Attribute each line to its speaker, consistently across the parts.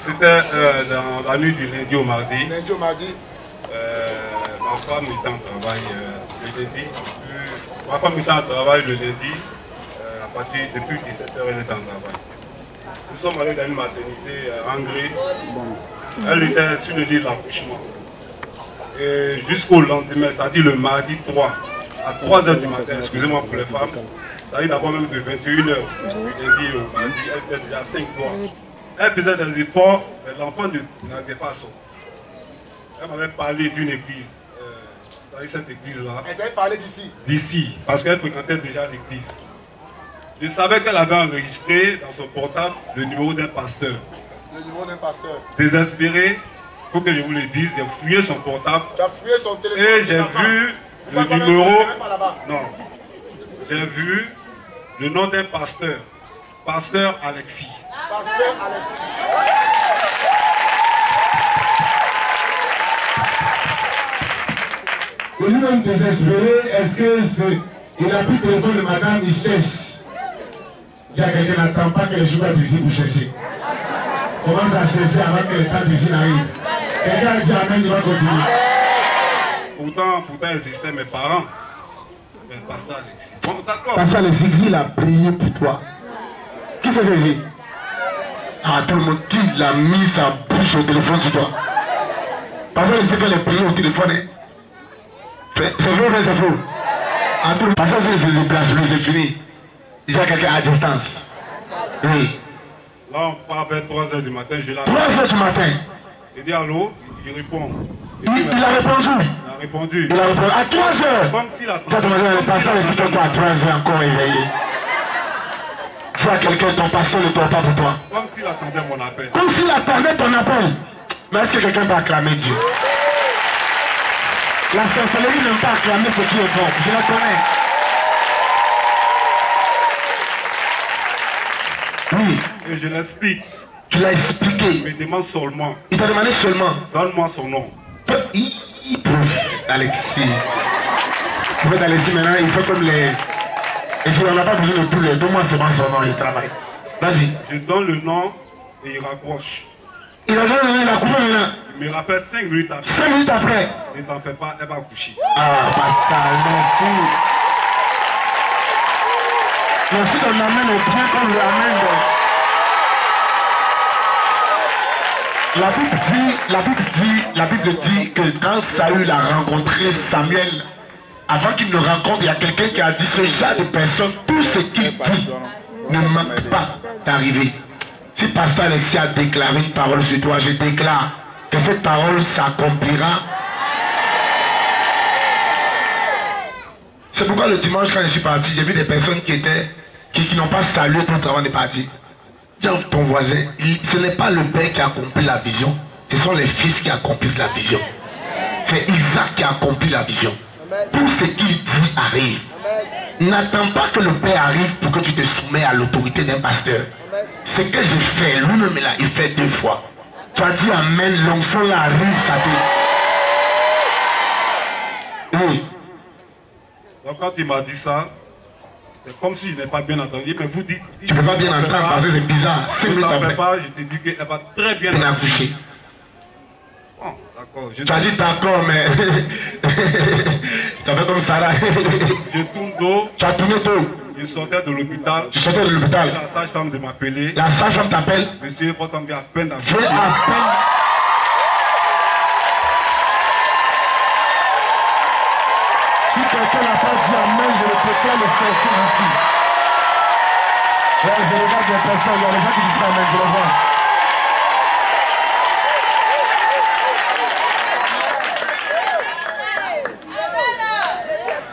Speaker 1: C'était dans la nuit du lundi au mardi.
Speaker 2: Lundi au mardi.
Speaker 1: Ma femme était en travail le lundi. Ma femme était en travail le lundi. À partir depuis 17h, elle était en travail. Nous sommes allés dans une maternité en Gré. Elle était sur le lit de l'accouchement. Et jusqu'au lendemain, c'est-à-dire le mardi 3, à 3h du matin, excusez-moi pour les femmes, c'est-à-dire d'abord même de 21h, du lundi au mardi, elle était déjà 5 mois. Elle faisait des efforts, mais l'enfant n'arrivait pas à sortir. Elle m'avait parlé d'une église, c'est-à-dire cette église-là.
Speaker 2: Elle t'avait parlé d'ici? D'ici,
Speaker 1: parce qu'elle fréquentait déjà l'église. Je savais qu'elle avait enregistré dans son portable le numéro d'un pasteur.
Speaker 2: Le numéro d'un pasteur.
Speaker 1: Désespéré, faut que je vous le dise, j'ai fouillé son portable.
Speaker 2: Tu as fouillé son téléphone?
Speaker 1: Et j'ai vu le numéro. Non. J'ai vu le nom d'un pasteur. Pasteur Alexis.
Speaker 2: Pasteur Alexis.
Speaker 3: C'est lui-même désespéré. Est-ce qu'il n'a plus de téléphone le matin, il cherche. Il y a quelqu'un qui n'attend pas que les joueurs ici pour chercher. Commence à chercher avant que les temps ici n'arrivent. Quelqu'un a dit Amen, il va continuer.
Speaker 1: Pourtant, existaient mes parents. Mais pasteur Alexis. Bon, d'accord.
Speaker 3: Pasteur Alexis, il a prié pour toi. Qui c'est Jésus? Ah, tout le monde, qui l'a mis sa bouche au téléphone sur toi? Pasteur Alexis, quand il a prié au téléphone, c'est vrai, mais c'est faux. En tout cas, Pasteur Alexis, c'est le blasphème, c'est fini. Il y a quelqu'un à distance. Oui.
Speaker 1: Là, on part vers 3h du matin, je l'ai.
Speaker 3: 3h du matin.
Speaker 1: Il dit allô, il répond.
Speaker 3: Il a répondu.
Speaker 1: Il a répondu.
Speaker 3: Il a répondu à 3h.
Speaker 1: Comme s'il attendait.
Speaker 3: Ça, le pasteur ici fait quoi à 3h encore éveillé? Tu as quelqu'un, ton pasteur ne dort pas pour toi.
Speaker 1: Comme s'il attendait mon appel.
Speaker 3: Comme s'il attendait ton appel. Mais est-ce que quelqu'un peut acclamer Dieu? La sorcellerie n'aime pas acclamer ce qui est bon. Je la connais. Oui.
Speaker 1: Et je l'explique.
Speaker 3: Tu l'as expliqué.
Speaker 1: Il me demande seulement.
Speaker 3: Il t'a demandé seulement.
Speaker 1: Donne-moi son nom.
Speaker 3: Alexis. En fait, Alexis, maintenant, il fait comme les. Et puis, on n'a pas besoin de tout les. Donne-moi seulement son nom, il travaille. Vas-y.
Speaker 1: Je donne le nom et il raccroche.
Speaker 3: Il a donné le nom, il a coupé maintenant.
Speaker 1: Il me rappelle 5 minutes après.
Speaker 3: 5 minutes après.
Speaker 1: Ne t'en fais pas, elle va coucher.
Speaker 3: Ah, Pascal, merci. Merci qu'on amène au point qu'on lui amène. La Bible dit que quand Saül a rencontré Samuel, avant qu'il ne rencontre, il y a quelqu'un qui a dit ce genre de personne, tout ce qu'il dit ne manque pas d'arriver. Si Pasteur Alexis a déclaré une parole sur toi, je déclare que cette parole s'accomplira. C'est pourquoi le dimanche, quand je suis parti, j'ai vu des personnes qui n'ont pas salué pour le travail de parti. Dis à ton voisin, ce n'est pas le père qui accomplit la vision, ce sont les fils qui accomplissent la vision. C'est Isaac qui a accompli la vision. Tout ce qu'il dit arrive. N'attends pas que le père arrive pour que tu te soumets à l'autorité d'un pasteur. Ce que j'ai fait, lui-même là, il fait 2 fois. Tu as dit Amen, l'enfant là arrive, ça te... Oui.
Speaker 1: Donc quand il m'a dit ça, c'est comme si je n'ai pas bien entendu, mais vous dites...
Speaker 3: Tu ne peux pas bien entendre parce que c'est bizarre.
Speaker 1: Ne t'en fais pas, je t'ai dit qu'elle va très bien
Speaker 3: accoucher.
Speaker 1: Bon, d'accord.
Speaker 3: Tu as dit d'accord, mais... tu as fait comme Sarah.
Speaker 1: Je tourne dos.
Speaker 3: Tu as tourné dos.
Speaker 1: Je sortais de l'hôpital.
Speaker 3: Tu sortais de l'hôpital.
Speaker 1: La sage-femme de m'appeler.
Speaker 3: La sage-femme t'appelle.
Speaker 1: Monsieur, votre homme vient à peine d'accoucher.
Speaker 3: Viens à peine. Si quelqu'un n'a pas dit Amen, je le préfère le faire ici. Ouais, je regarde les personnes, il y a les gens qui disent Amen, je le vois.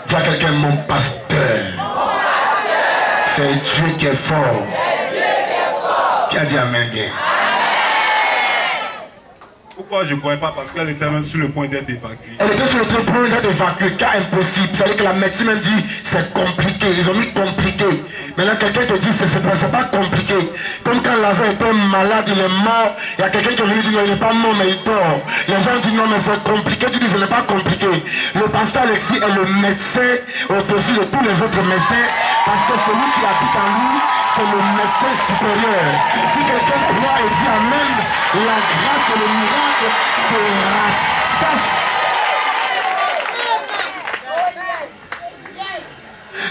Speaker 3: Dis à quelqu'un, mon pasteur. C'est Dieu qui est fort. Qui a dit Amen bien?
Speaker 1: Pourquoi je ne croyais pas? Parce qu'elle était même sur le point d'être évacuée.
Speaker 3: Elle était sur le point d'être évacuée, cas impossible. C'est-à-dire que la médecine même dit c'est compliqué. Ils ont mis compliqué. Maintenant quelqu'un te dit c'est pas compliqué. Comme jour, quand Lazare était malade, il est mort, il y a quelqu'un qui est venu dire non, il n'est pas mort, mais il dort. Les gens disent non, mais c'est compliqué. Tu dis ce n'est pas compliqué. Le pasteur Alexis est le médecin au-dessus de tous les autres médecins, parce que celui qui habite en lui, c'est le médecin supérieur. Si quelqu'un croit et dit amen, la grâce et le miracle se rattachent.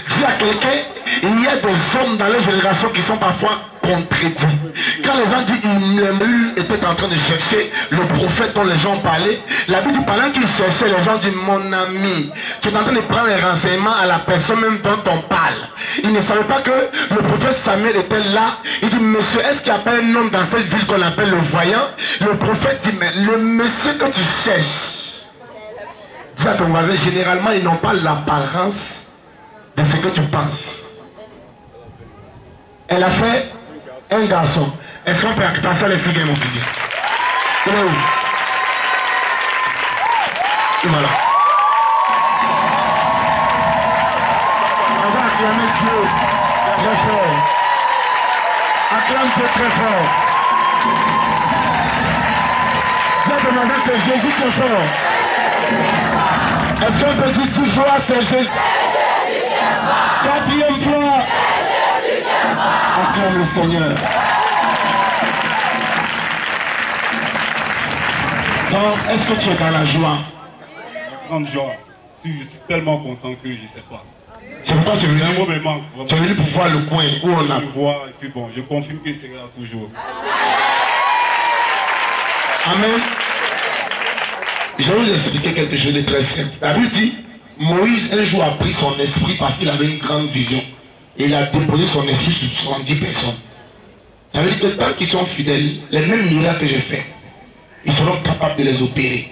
Speaker 3: Dis à quelqu'un, il y a des hommes dans les générations qui sont parfois contredits. Quand les gens disent qu'il était en train de chercher le prophète dont les gens parlaient, la Bible dit pendant qu'il cherchait, les gens disent mon ami, tu es en train de prendre les renseignements à la personne même dont on parle. Il ne savait pas que le prophète Samuel était là. Il dit monsieur, est-ce qu'il y a pas un homme dans cette ville qu'on appelle le voyant? Le prophète dit mais le monsieur que tu cherches, dis à ton voisin, généralement ils n'ont pas l'apparence de ce que tu penses. Elle a fait un garçon. Est-ce qu'on peut passer à l'expliquer mon fils? Il est où? Et voilà. On va acclamer Dieu très fort. Acclame Dieu très fort. Je vais demander que Jésus très fort. Est-ce qu'on peut dire 10 fois c'est Jésus? Quatrième fois. Acclame le Seigneur. Donc, est-ce que tu es dans la joie?
Speaker 1: Grande joie. Je suis tellement content que je ne sais pas.
Speaker 3: C'est pourquoi tu es venu.
Speaker 1: Un mot me manque.
Speaker 3: Tu es venu pour voir le coin où on a.
Speaker 1: Je vois et puis bon, je confirme que c'est là toujours.
Speaker 3: Amen. Je vais vous expliquer quelque chose de très simple. La Bible dit, Moïse un jour a pris son esprit parce qu'il avait une grande vision. Et il a déposé son esprit sur 70 personnes. Ça veut dire que tant qu'ils sont fidèles, les mêmes miracles que j'ai fait, ils seront capables de les opérer.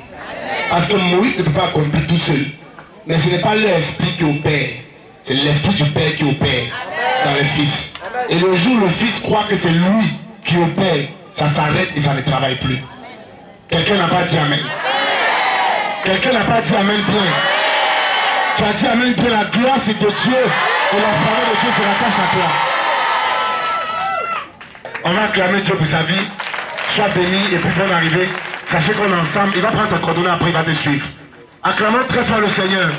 Speaker 3: Parce que Moïse ne peut pas accomplir tout seul. Mais ce n'est pas l'esprit qui opère, c'est l'esprit du Père qui opère dans le Fils. Et le jour où le Fils croit que c'est lui qui opère, ça s'arrête et ça ne travaille plus. Quelqu'un n'a pas dit amen. Quelqu'un n'a pas dit amen bien. Tu as dit amen bien, la gloire c'est de Dieu. Et la parole de Dieu se rattache à toi. On va acclamer Dieu pour sa vie. Sois béni et puis bonne arrivée. Sachez qu'on est ensemble. Il va prendre ton coordonnée après, il va te suivre. Acclamons très fort le Seigneur.